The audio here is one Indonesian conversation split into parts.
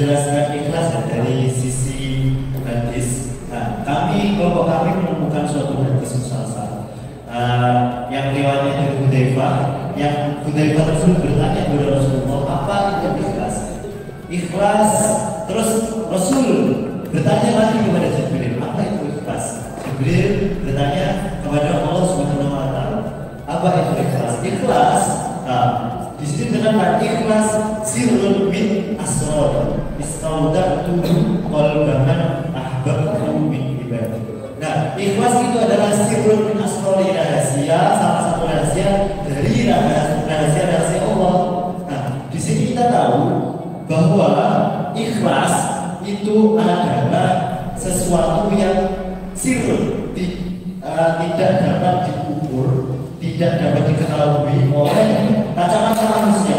menjelaskan ikhlas dari sisi hadis. Nah, kelompok kami menemukan suatu hadis musalsal yang riwayatnya dari Hudzaifah, yang Hudzaifah tersebut bertanya kepada Rasulullah, apa itu ikhlas? Ikhlas. Terus Rasul bertanya lagi kepada Jibril, apa itu ikhlas? Jibril bertanya kepada Allah Subhanahu wa taala, apa itu ikhlas? Ikhlas. Nah, di sini terdapat ikhlas sirrun min asrar istaudatu qalban ahbabtu min ibadi. Nah, ikhlas itu adalah sirrun min asrar, rahasia, salah satu rahasia dari rahasia Allah. Nah, di sini kita tahu bahwa ikhlas itu adalah sesuatu yang sirrun, tidak dapat diukur, tidak dapat diketahui oleh kacamata manusia,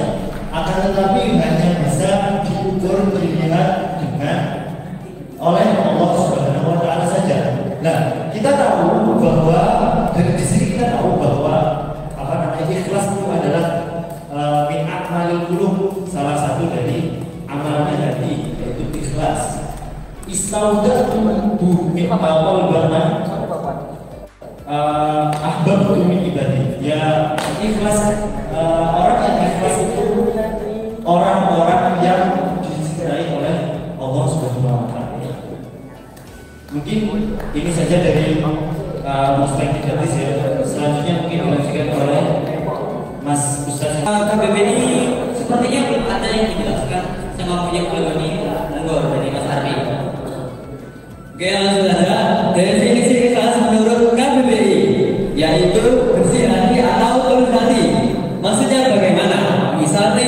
akan tetapi hanya bisa diukur, dilihat dengan oleh Allah Subhanahu wa taala saja. Nah, kita tahu bahwa dari di sini kita tahu bahwa ikhlas itu adalah min a'malil qulub, salah satu dari amalnya hati, yaitu ikhlas. Istaudatu min qalban ahbabtu min ibadi. Ya, ikhlas, orang yang ikhlas itu orang-orang yang dicintai oleh Allah Subhanahu wa taala. Mungkin ini saja dari perspektif hadis ya. Selanjutnya mungkin dilanjutkan oleh Mas Ustaz. KBBI sepertinya ada yang dijelaskan sama punya keluarga ini, monggo dari Mas Arfi. Oke, langsung saja. Definisi ikhlas menurut KBBI yaitu bersih hati atau tulus hati. Maksudnya bagaimana? Misalnya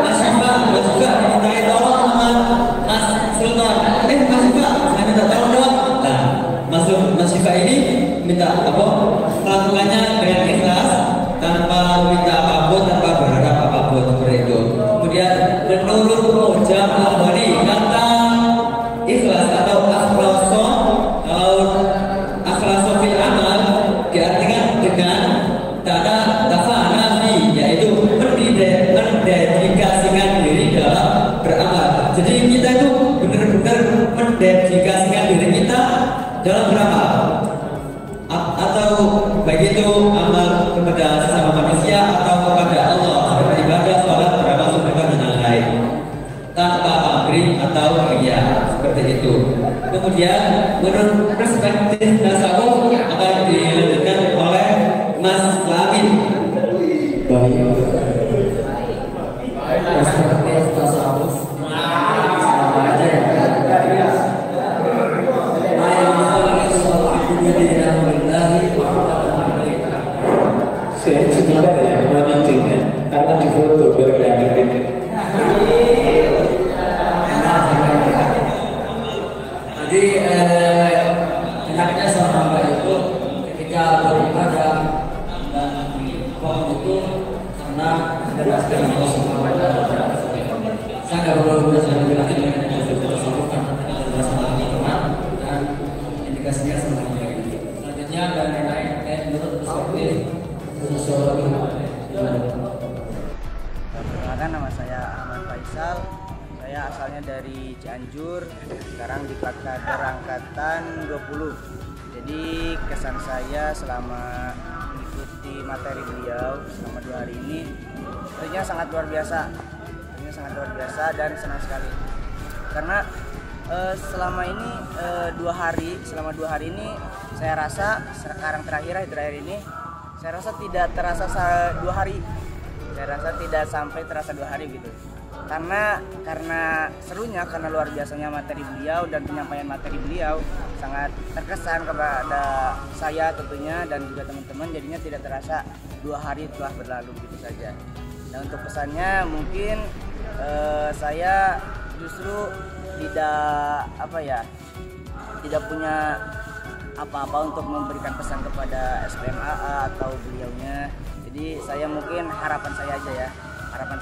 Mas Syifa juga dimintai tolong sama Mas Sultan. Mas Syifa, saya minta tolong dong. Nah, Mas Syifa ini minta apa? Lakukannya dengan ikhlas, tanpa minta apapun, tanpa berharap apapun seperti itu. Kemudian menurut Mujam Al-Bani tentang ikhlas atau akhlaso fil amal diartikan dengan tanda tafanafi, yaitu mendedikasikan diri dalam beramal. Jadi kita itu benar-benar mendedikasikan diri kita dalam beramal, atau baik itu amal kepada sesama manusia atau kepada Allah seperti ibadah, sholat, beramal, sedekah dan lain-lain tanpa pamrih atau ria, seperti itu. Kemudian menurut perspektif tasawuf akan dilanjutkan oleh Mas Lamin. Perspektif tasawuf sama aja ya. Saya sebenarnya ya melanjutkan karena di foto biar kelihatan. Jadi enaknya seorang hamba itu ketika beribadah dan pohon itu karena berdasarkan Allah Subhanahu wa taala. Saya nggak perlu berdasarkan bilang ini hanya tasawuf kan berdasarkan Al-Quran dan indikasinya semuanya. Selanjutnya dan lain-lain menurut perspektif sosiologi. Perkenalkan, nama saya Ahmad Faisal. Saya asalnya dari Cianjur, sekarang di Kader Angkatan 20. Jadi kesan saya selama mengikuti materi beliau selama 2 hari ini tentunya sangat luar biasa. Sangat luar biasa dan senang sekali. Karena selama ini 2 hari ini saya rasa sekarang terakhir ini saya rasa tidak terasa 2 hari. Saya rasa tidak sampai terasa 2 hari gitu. Karena serunya, karena luar biasanya materi beliau dan penyampaian materi beliau sangat terkesan kepada saya tentunya dan juga teman-teman, jadinya tidak terasa 2 hari telah berlalu begitu saja. Nah, untuk pesannya mungkin saya justru tidak punya apa-apa untuk memberikan pesan kepada SPMAA atau beliaunya. Jadi saya mungkin harapan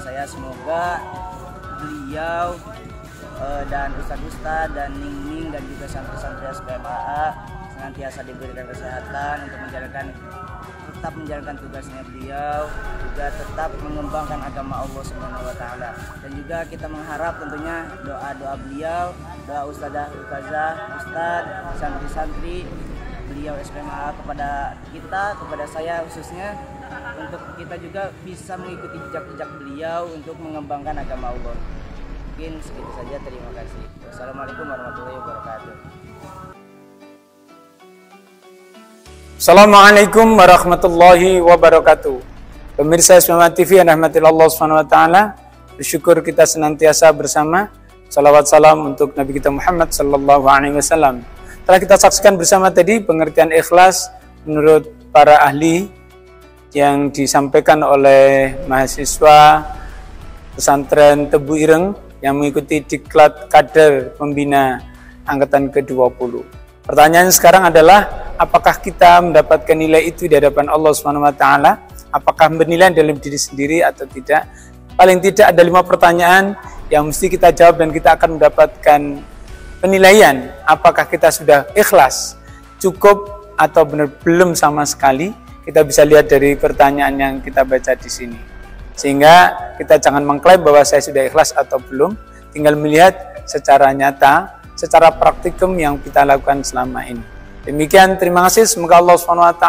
saya semoga beliau dan ustadz dan Ning dan juga santri-santri SPMAA senantiasa diberikan kesehatan untuk menjalankan tetap menjalankan tugasnya beliau, juga tetap mengembangkan agama Allah Subhanahu wa taala. Dan juga kita mengharap tentunya doa-doa beliau, doa ustazah, ustaz, santri-santri beliau SPMA kepada kita, kepada saya khususnya, untuk kita juga bisa mengikuti jejak-jejak beliau untuk mengembangkan agama Allah. Mungkin segitu saja, terima kasih. Wassalamualaikum warahmatullahi wabarakatuh. Assalamualaikum warahmatullahi wabarakatuh. Pemirsa SPMA TV yang rahmati Allah Subhanahu wa taala, bersyukur kita senantiasa bersama. Salawat salam untuk Nabi kita Muhammad sallallahu alaihi wasallam. Telah kita saksikan bersama tadi pengertian ikhlas menurut para ahli yang disampaikan oleh mahasiswa pesantren Tebu Ireng yang mengikuti diklat kader pembina angkatan ke-20. Pertanyaan sekarang adalah, apakah kita mendapatkan nilai itu di hadapan Allah Subhanahu wa taala? Apakah penilaian dalam diri sendiri atau tidak? Paling tidak ada 5 pertanyaan yang mesti kita jawab dan kita akan mendapatkan penilaian apakah kita sudah ikhlas, cukup atau benar belum sama sekali. Kita bisa lihat dari pertanyaan yang kita baca di sini. Sehingga kita jangan mengklaim bahwa saya sudah ikhlas atau belum, tinggal melihat secara nyata, secara praktikum yang kita lakukan selama ini. Demikian, terima kasih. Semoga Allah SWT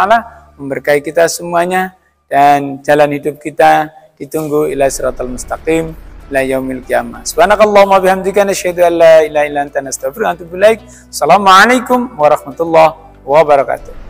memberkahi kita semuanya dan jalan hidup kita ditunggu ila siratal mustaqim ila yaumil qiyamah. Subhanakallahumma bihamdika nasyhadu an la ilaha illa anta nastaghfiruka wa natubu ilaik. Assalamualaikum warahmatullahi wabarakatuh.